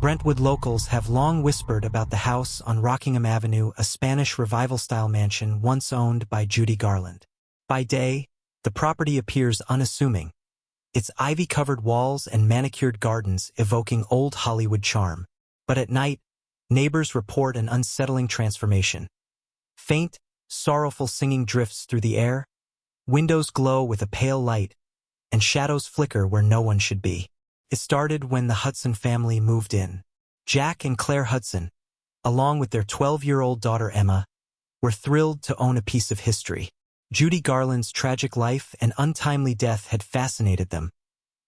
Brentwood locals have long whispered about the house on Rockingham Avenue, a Spanish revival-style mansion once owned by Judy Garland. By day, the property appears unassuming, its ivy-covered walls and manicured gardens evoking old Hollywood charm. But at night, neighbors report an unsettling transformation. Faint, sorrowful singing drifts through the air, windows glow with a pale light, and shadows flicker where no one should be. It started when the Hudson family moved in. Jack and Claire Hudson, along with their 12-year-old daughter Emma, were thrilled to own a piece of history. Judy Garland's tragic life and untimely death had fascinated them,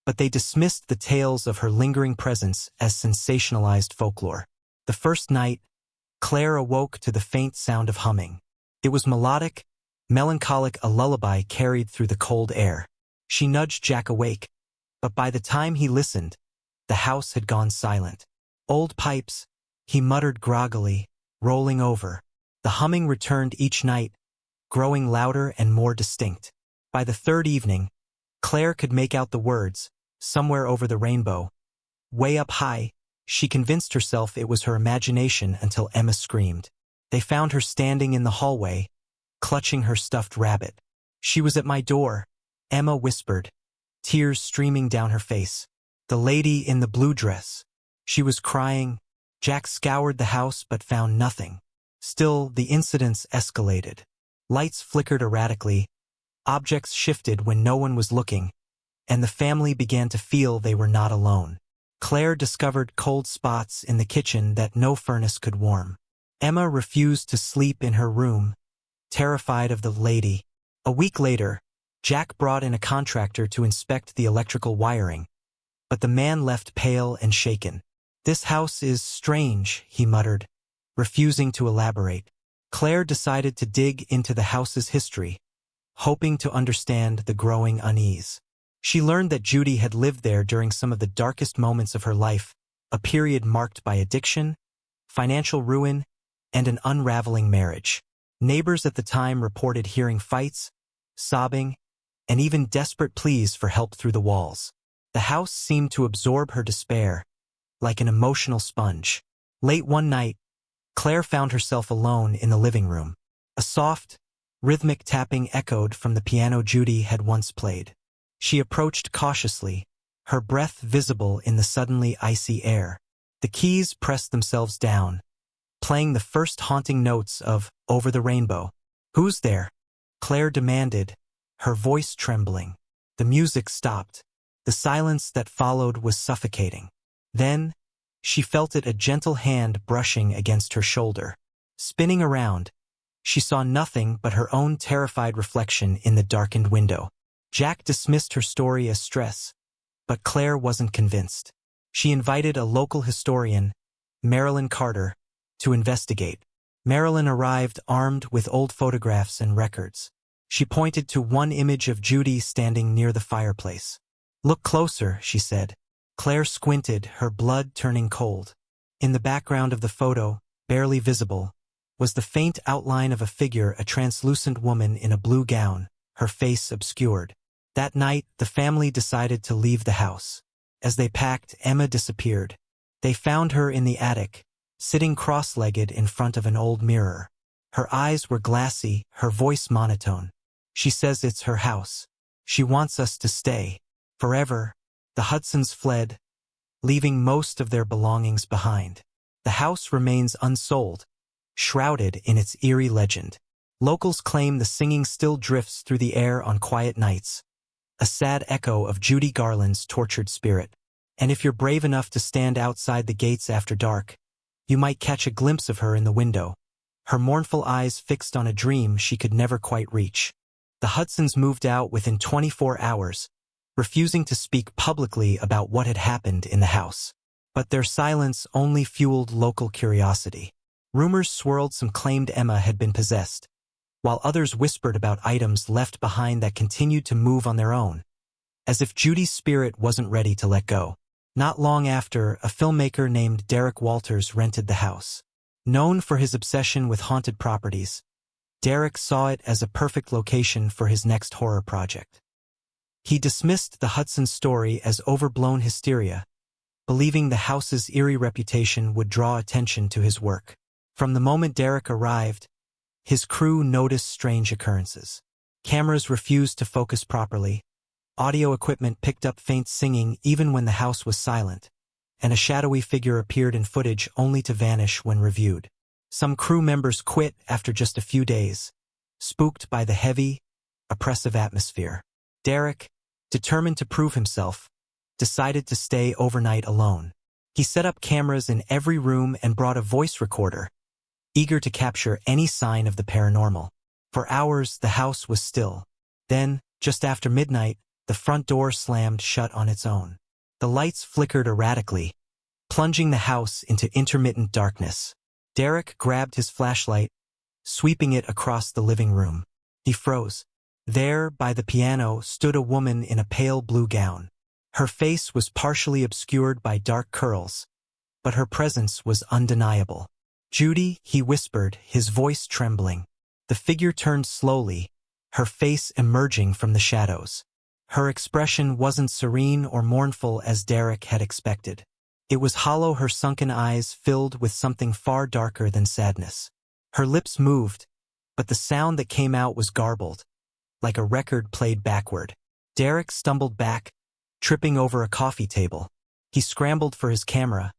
but they dismissed the tales of her lingering presence as sensationalized folklore. The first night, Claire awoke to the faint sound of humming. It was melodic, melancholic, a lullaby carried through the cold air. She nudged Jack awake, but by the time he listened, the house had gone silent. "Old pipes," he muttered groggily, rolling over. The humming returned each night, growing louder and more distinct. By the third evening, Claire could make out the words, "Somewhere over the rainbow." Way up high, she convinced herself it was her imagination until Emma screamed. They found her standing in the hallway, clutching her stuffed rabbit. "She was at my door," Emma whispered, tears streaming down her face. "The lady in the blue dress." She was crying. Jack scoured the house but found nothing. Still, the incidents escalated. Lights flickered erratically, objects shifted when no one was looking, and the family began to feel they were not alone. Claire discovered cold spots in the kitchen that no furnace could warm. Emma refused to sleep in her room, terrified of the lady. A week later, Jack brought in a contractor to inspect the electrical wiring, but the man left pale and shaken. "This house is strange," he muttered, refusing to elaborate. Claire decided to dig into the house's history, hoping to understand the growing unease. She learned that Judy had lived there during some of the darkest moments of her life, a period marked by addiction, financial ruin, and an unraveling marriage. Neighbors at the time reported hearing fights, sobbing, and even desperate pleas for help through the walls. The house seemed to absorb her despair, like an emotional sponge. Late one night, Claire found herself alone in the living room. A soft, rhythmic tapping echoed from the piano Judy had once played. She approached cautiously, her breath visible in the suddenly icy air. The keys pressed themselves down, playing the first haunting notes of "Over the Rainbow." "Who's there?" Claire demanded, her voice trembling. The music stopped. The silence that followed was suffocating. Then, she felt a gentle hand brushing against her shoulder. Spinning around, she saw nothing but her own terrified reflection in the darkened window. Jack dismissed her story as stress, but Claire wasn't convinced. She invited a local historian, Marilyn Carter, to investigate. Marilyn arrived armed with old photographs and records. She pointed to one image of Judy standing near the fireplace. "Look closer," she said. Claire squinted, her blood turning cold. In the background of the photo, barely visible, was the faint outline of a figure, a translucent woman in a blue gown, her face obscured. That night, the family decided to leave the house. As they packed, Emma disappeared. They found her in the attic, sitting cross-legged in front of an old mirror. Her eyes were glassy, her voice monotone. "She says it's her house. She wants us to stay. Forever." The Hudsons fled, leaving most of their belongings behind. The house remains unsold, shrouded in its eerie legend. Locals claim the singing still drifts through the air on quiet nights, a sad echo of Judy Garland's tortured spirit. And if you're brave enough to stand outside the gates after dark, you might catch a glimpse of her in the window, her mournful eyes fixed on a dream she could never quite reach. The Hudsons moved out within 24 hours, refusing to speak publicly about what had happened in the house. But their silence only fueled local curiosity. Rumors swirled, some claimed Emma had been possessed, while others whispered about items left behind that continued to move on their own, as if Judy's spirit wasn't ready to let go. Not long after, a filmmaker named Derek Walters rented the house. Known for his obsession with haunted properties, Derek saw it as a perfect location for his next horror project. He dismissed the Hudson story as overblown hysteria, believing the house's eerie reputation would draw attention to his work. From the moment Derek arrived, his crew noticed strange occurrences. Cameras refused to focus properly, audio equipment picked up faint singing even when the house was silent, and a shadowy figure appeared in footage only to vanish when reviewed. Some crew members quit after just a few days, spooked by the heavy, oppressive atmosphere. Derek, determined to prove himself, decided to stay overnight alone. He set up cameras in every room and brought a voice recorder, eager to capture any sign of the paranormal. For hours, the house was still. Then, just after midnight, the front door slammed shut on its own. The lights flickered erratically, plunging the house into intermittent darkness. Derek grabbed his flashlight, sweeping it across the living room. He froze. There, by the piano, stood a woman in a pale blue gown. Her face was partially obscured by dark curls, but her presence was undeniable. "Judy," he whispered, his voice trembling. The figure turned slowly, her face emerging from the shadows. Her expression wasn't serene or mournful as Derek had expected. It was hollow, her sunken eyes filled with something far darker than sadness. Her lips moved, but the sound that came out was garbled, like a record played backward. Derek stumbled back, tripping over a coffee table. He scrambled for his camera,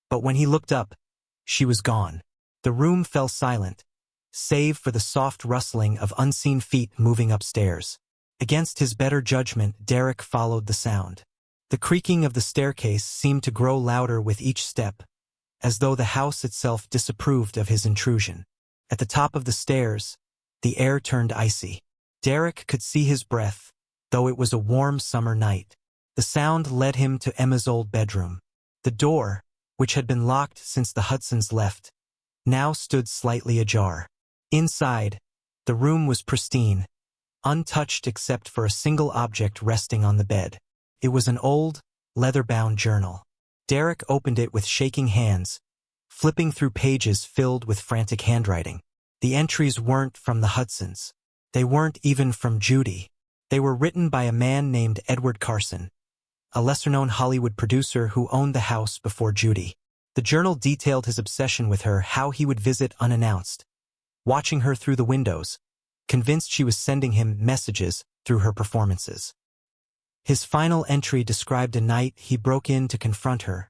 but when he looked up, she was gone. The room fell silent, save for the soft rustling of unseen feet moving upstairs. Against his better judgment, Derek followed the sound. The creaking of the staircase seemed to grow louder with each step, as though the house itself disapproved of his intrusion. At the top of the stairs, the air turned icy. Derek could see his breath, though it was a warm summer night. The sound led him to Emma's old bedroom. The door, which had been locked since the Hudsons left, now stood slightly ajar. Inside, the room was pristine, untouched except for a single object resting on the bed. It was an old, leather-bound journal. Derek opened it with shaking hands, flipping through pages filled with frantic handwriting. The entries weren't from the Hudsons. They weren't even from Judy. They were written by a man named Edward Carson, a lesser-known Hollywood producer who owned the house before Judy. The journal detailed his obsession with her, how he would visit unannounced, watching her through the windows, convinced she was sending him messages through her performances. His final entry described a night he broke in to confront her,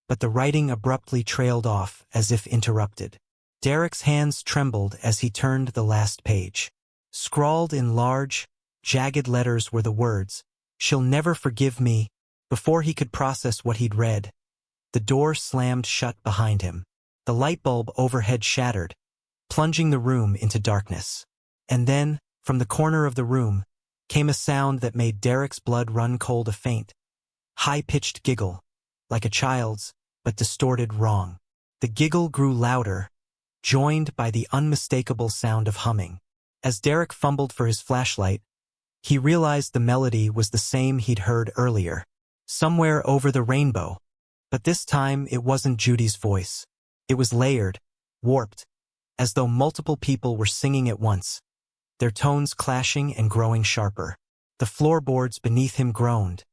but the writing abruptly trailed off as if interrupted. Derek's hands trembled as he turned the last page. Scrawled in large, jagged letters were the words, "She'll never forgive me." Before he could process what he'd read, the door slammed shut behind him. The light bulb overhead shattered, plunging the room into darkness. And then, from the corner of the room, came a sound that made Derek's blood run cold, a faint, high-pitched giggle, like a child's, but distorted wrong. The giggle grew louder, joined by the unmistakable sound of humming. As Derek fumbled for his flashlight, he realized the melody was the same he'd heard earlier, "Somewhere Over the Rainbow." But this time it wasn't Judy's voice. It was layered, warped, as though multiple people were singing at once, their tones clashing and growing sharper. The floorboards beneath him groaned,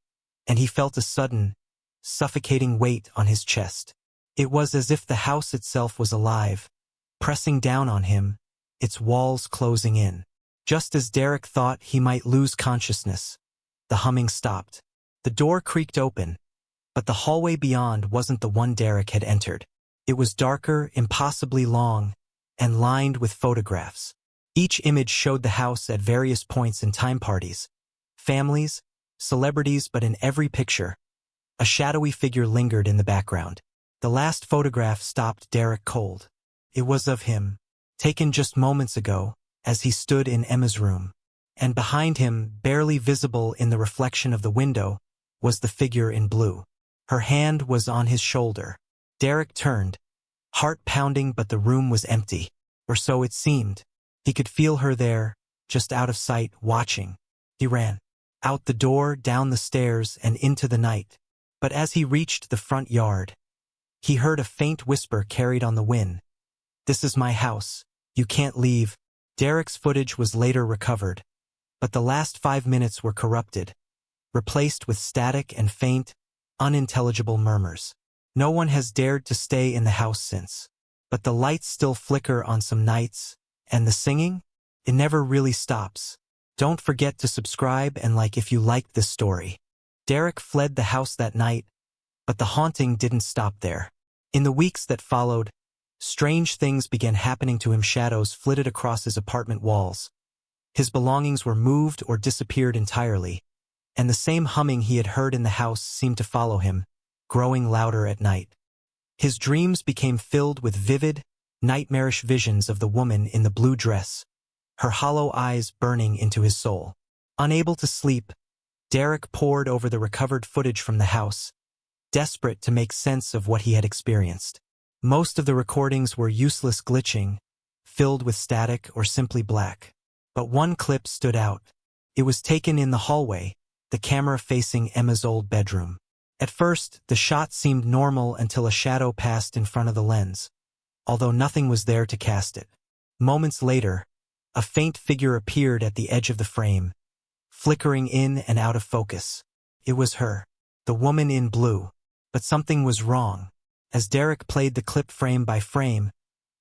and he felt a sudden, suffocating weight on his chest. It was as if the house itself was alive, pressing down on him, its walls closing in. Just as Derek thought he might lose consciousness, the humming stopped. The door creaked open, but the hallway beyond wasn't the one Derek had entered. It was darker, impossibly long, and lined with photographs. Each image showed the house at various points in time: parties, families, celebrities, but in every picture, a shadowy figure lingered in the background. The last photograph stopped Derek cold. It was of him, taken just moments ago, as he stood in Emma's room. And behind him, barely visible in the reflection of the window, was the figure in blue. Her hand was on his shoulder. Derek turned, heart pounding, but the room was empty. Or so it seemed. He could feel her there, just out of sight, watching. He ran. Out the door, down the stairs, and into the night. But as he reached the front yard, he heard a faint whisper carried on the wind. "This is my house. You can't leave." Derek's footage was later recovered, but the last 5 minutes were corrupted, replaced with static and faint, unintelligible murmurs. No one has dared to stay in the house since. But the lights still flicker on some nights, and the singing? It never really stops. Don't forget to subscribe and like if you liked this story. Derek fled the house that night, but the haunting didn't stop there. In the weeks that followed, strange things began happening to him. Shadows flitted across his apartment walls. His belongings were moved or disappeared entirely, and the same humming he had heard in the house seemed to follow him, growing louder at night. His dreams became filled with vivid, nightmarish visions of the woman in the blue dress, her hollow eyes burning into his soul. Unable to sleep, Derek pored over the recovered footage from the house, desperate to make sense of what he had experienced. Most of the recordings were useless glitching, filled with static or simply black. But one clip stood out. It was taken in the hallway, the camera facing Emma's old bedroom. At first, the shot seemed normal until a shadow passed in front of the lens, although nothing was there to cast it. Moments later, a faint figure appeared at the edge of the frame, flickering in and out of focus. It was her, the woman in blue. But something was wrong. As Derek played the clip frame by frame,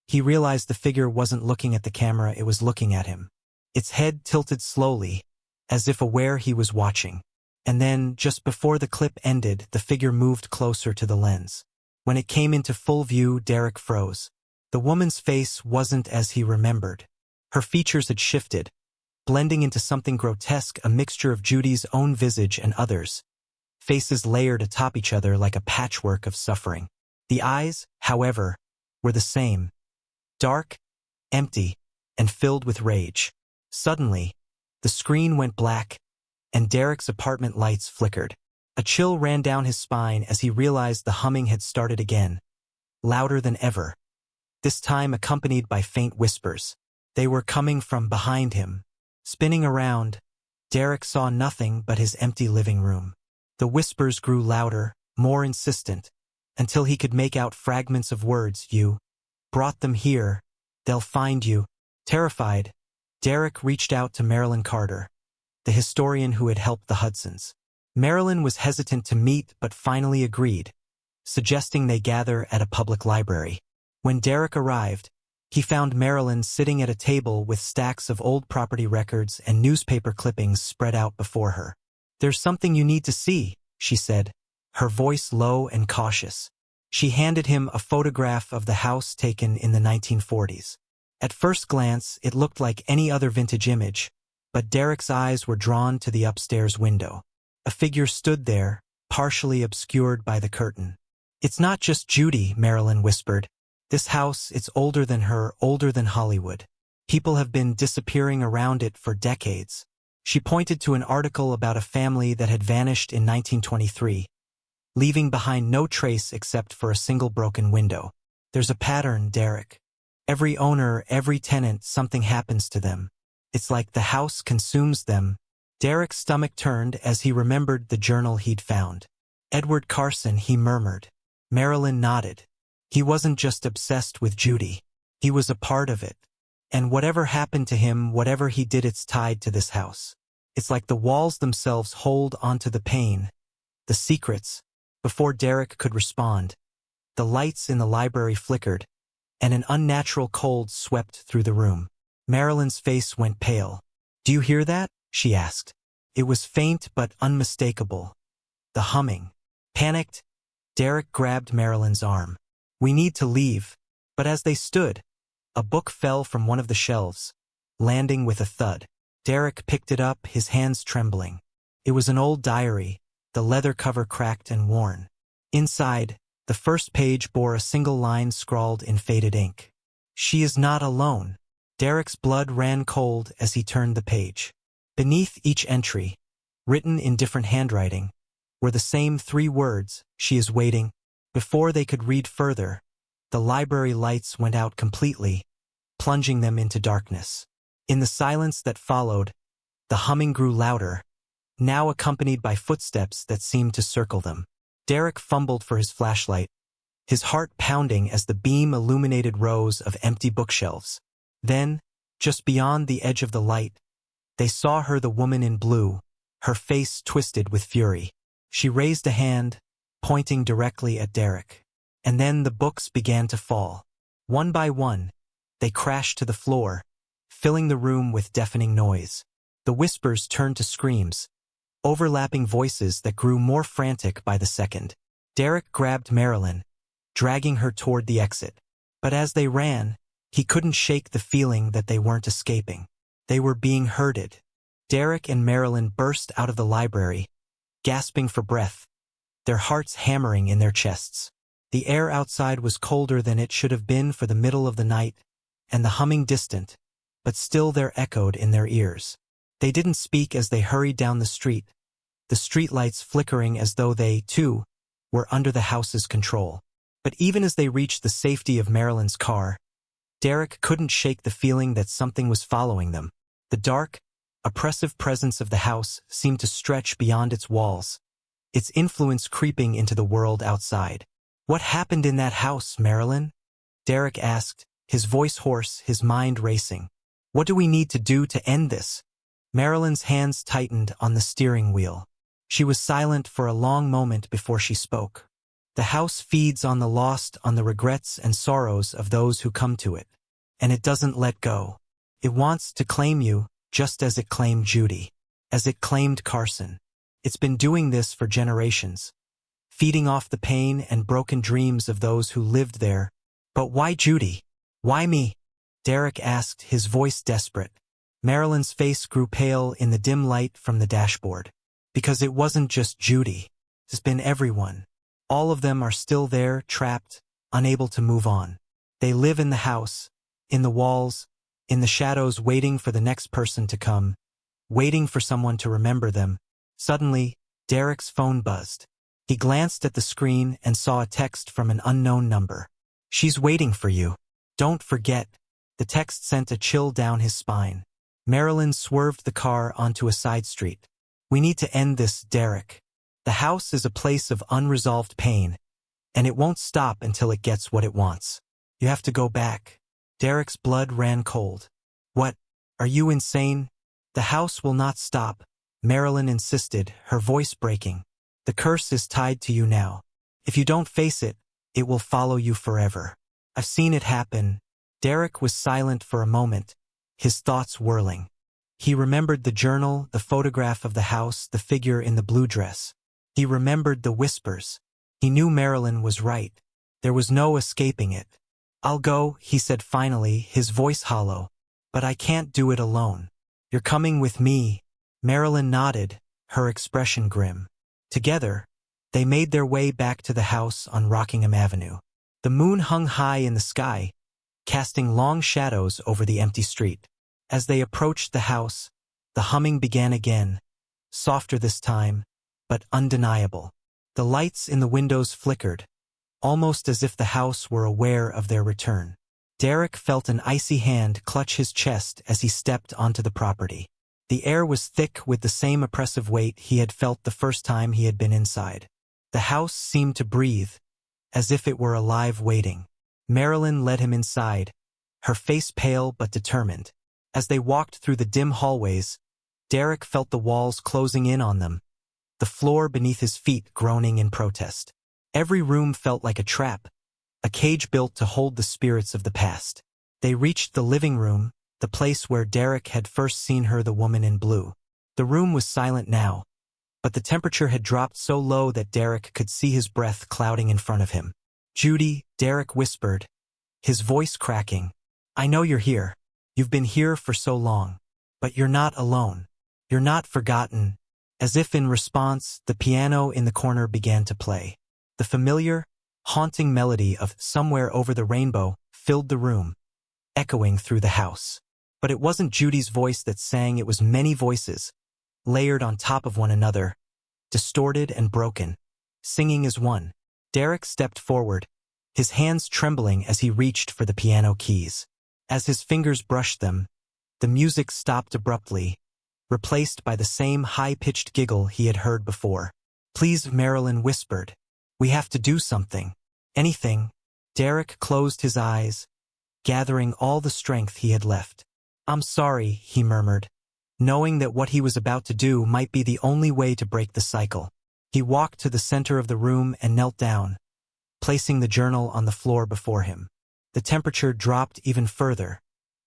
he realized the figure wasn't looking at the camera, it was looking at him. Its head tilted slowly, as if aware he was watching. And then, just before the clip ended, the figure moved closer to the lens. When it came into full view, Derek froze. The woman's face wasn't as he remembered. Her features had shifted, blending into something grotesque, a mixture of Judy's own visage and others. Faces layered atop each other like a patchwork of suffering. The eyes, however, were the same. Dark, empty, and filled with rage. Suddenly, the screen went black, and Derek's apartment lights flickered. A chill ran down his spine as he realized the humming had started again, louder than ever, this time accompanied by faint whispers. They were coming from behind him. Spinning around, Derek saw nothing but his empty living room. The whispers grew louder, more insistent, until he could make out fragments of words. "You brought them here. They'll find you." Terrified, Derek reached out to Marilyn Carter, the historian who had helped the Hudsons. Marilyn was hesitant to meet but finally agreed, suggesting they gather at a public library. When Derek arrived, he found Marilyn sitting at a table with stacks of old property records and newspaper clippings spread out before her. "There's something you need to see," she said, her voice low and cautious. She handed him a photograph of the house taken in the 1940s. At first glance, it looked like any other vintage image, but Derek's eyes were drawn to the upstairs window. A figure stood there, partially obscured by the curtain. "It's not just Judy," Marilyn whispered. "This house, it's older than her, older than Hollywood. People have been disappearing around it for decades." She pointed to an article about a family that had vanished in 1923, leaving behind no trace except for a single broken window. "There's a pattern, Derek. Every owner, every tenant, something happens to them. It's like the house consumes them." Derek's stomach turned as he remembered the journal he'd found. "Edward Carson," he murmured. Marilyn nodded. He wasn't just obsessed with Judy. He was a part of it. And whatever happened to him, whatever he did, it's tied to this house. It's like the walls themselves hold onto the pain, the secrets. Before Derek could respond, the lights in the library flickered, and an unnatural cold swept through the room. Marilyn's face went pale. "Do you hear that?" she asked. It was faint but unmistakable. The humming. Panicked, Derek grabbed Marilyn's arm. "We need to leave." But as they stood, a book fell from one of the shelves, landing with a thud. Derek picked it up, his hands trembling. It was an old diary, the leather cover cracked and worn. Inside, the first page bore a single line scrawled in faded ink. "She is not alone." Derek's blood ran cold as he turned the page. Beneath each entry, written in different handwriting, were the same 3 words, "She is waiting." Before they could read further, the library lights went out completely, plunging them into darkness. In the silence that followed, the humming grew louder, now accompanied by footsteps that seemed to circle them. Derek fumbled for his flashlight, his heart pounding as the beam illuminated rows of empty bookshelves. Then, just beyond the edge of the light, they saw her, the woman in blue, her face twisted with fury. She raised a hand, pointing directly at Derek. And then the books began to fall. One by one, they crashed to the floor, filling the room with deafening noise. The whispers turned to screams, overlapping voices that grew more frantic by the second. Derek grabbed Marilyn, dragging her toward the exit. But as they ran, he couldn't shake the feeling that they weren't escaping. They were being herded. Derek and Marilyn burst out of the library, gasping for breath, their hearts hammering in their chests. The air outside was colder than it should have been for the middle of the night, and the humming distant, but still there echoed in their ears. They didn't speak as they hurried down the streetlights flickering as though they, too, were under the house's control. But even as they reached the safety of Marilyn's car, Derek couldn't shake the feeling that something was following them. The dark, oppressive presence of the house seemed to stretch beyond its walls, its influence creeping into the world outside. "What happened in that house, Marilyn?" Derek asked, his voice hoarse, his mind racing. "What do we need to do to end this?" Marilyn's hands tightened on the steering wheel. She was silent for a long moment before she spoke. "The house feeds on the lost, on the regrets and sorrows of those who come to it. And it doesn't let go. It wants to claim you, just as it claimed Judy, as it claimed Carson. It's been doing this for generations, feeding off the pain and broken dreams of those who lived there. But why Judy? Why me?" Derek asked, his voice desperate. Marilyn's face grew pale in the dim light from the dashboard. "Because it wasn't just Judy. It's been everyone. All of them are still there, trapped, unable to move on. They live in the house, in the walls, in the shadows, waiting for the next person to come, waiting for someone to remember them." Suddenly, Derek's phone buzzed. He glanced at the screen and saw a text from an unknown number. "She's waiting for you. Don't forget." The text sent a chill down his spine. Marilyn swerved the car onto a side street. "We need to end this, Derek. The house is a place of unresolved pain, and it won't stop until it gets what it wants. You have to go back." Derek's blood ran cold. "What? Are you insane?" "The house will not stop," Marilyn insisted, her voice breaking. "The curse is tied to you now. If you don't face it, it will follow you forever. I've seen it happen." Derek was silent for a moment, his thoughts whirling. He remembered the journal, the photograph of the house, the figure in the blue dress. He remembered the whispers. He knew Marilyn was right. There was no escaping it. "I'll go," he said finally, his voice hollow. "But I can't do it alone. You're coming with me." Marilyn nodded, her expression grim. Together, they made their way back to the house on Rockingham Avenue. The moon hung high in the sky, casting long shadows over the empty street. As they approached the house, the humming began again, softer this time, but undeniable. The lights in the windows flickered, almost as if the house were aware of their return. Derek felt an icy hand clutch his chest as he stepped onto the property. The air was thick with the same oppressive weight he had felt the first time he had been inside. The house seemed to breathe, as if it were alive, waiting. Marilyn led him inside, her face pale but determined. As they walked through the dim hallways, Derek felt the walls closing in on them, the floor beneath his feet groaning in protest. Every room felt like a trap, a cage built to hold the spirits of the past. They reached the living room, the place where Derek had first seen her, the woman in blue. The room was silent now, but the temperature had dropped so low that Derek could see his breath clouding in front of him. "Judy," Derek whispered, his voice cracking. "I know you're here. You've been here for so long. But you're not alone. You're not forgotten." As if in response, the piano in the corner began to play. The familiar, haunting melody of "Somewhere Over the Rainbow" filled the room, echoing through the house. But it wasn't Judy's voice that sang, it was many voices, layered on top of one another, distorted and broken, singing as one. Derek stepped forward, his hands trembling as he reached for the piano keys. As his fingers brushed them, the music stopped abruptly, replaced by the same high-pitched giggle he had heard before. "Please," Marilyn whispered. "We have to do something. Anything." Derek closed his eyes, gathering all the strength he had left. "I'm sorry," he murmured, knowing that what he was about to do might be the only way to break the cycle. He walked to the center of the room and knelt down, placing the journal on the floor before him. The temperature dropped even further,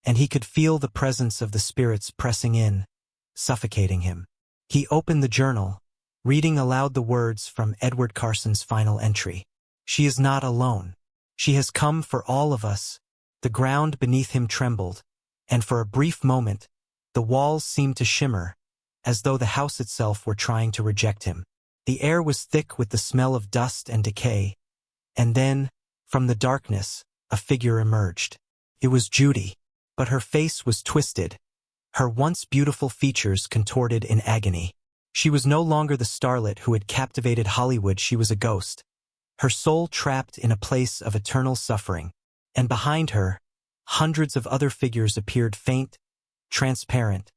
and he could feel the presence of the spirits pressing in, suffocating him. He opened the journal, reading aloud the words from Edward Carson's final entry. "She is not alone. She has come for all of us." The ground beneath him trembled, and for a brief moment, the walls seemed to shimmer, as though the house itself were trying to reject him. The air was thick with the smell of dust and decay, and then, from the darkness, a figure emerged. It was Judy, but her face was twisted, her once beautiful features contorted in agony. She was no longer the starlet who had captivated Hollywood. She was a ghost, her soul trapped in a place of eternal suffering. And behind her, hundreds of other figures appeared, faint, transparent,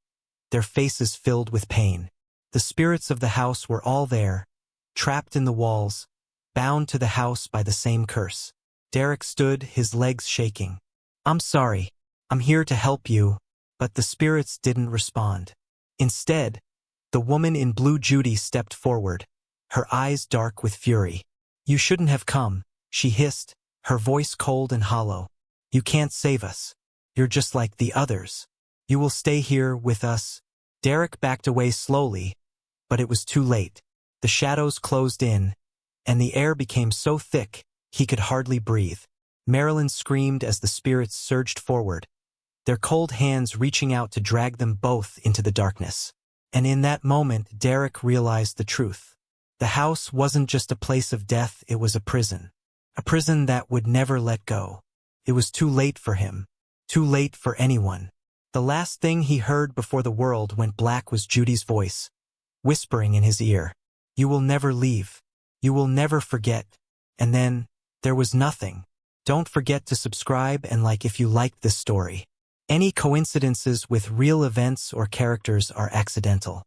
their faces filled with pain. The spirits of the house were all there, trapped in the walls, bound to the house by the same curse. Derek stood, his legs shaking. "I'm sorry. I'm here to help you." But the spirits didn't respond. Instead, the woman in blue, Judy, stepped forward, her eyes dark with fury. "You shouldn't have come," she hissed, her voice cold and hollow. "You can't save us. You're just like the others. You will stay here with us." Derek backed away slowly, but it was too late. The shadows closed in, and the air became so thick he could hardly breathe. Marilyn screamed as the spirits surged forward, their cold hands reaching out to drag them both into the darkness. And in that moment, Derek realized the truth. The house wasn't just a place of death, it was a prison. A prison that would never let go. It was too late for him. Too late for anyone. The last thing he heard before the world went black was Judy's voice, whispering in his ear, "You will never leave. You will never forget." And then, there was nothing. Don't forget to subscribe and like if you liked this story. Any coincidences with real events or characters are accidental.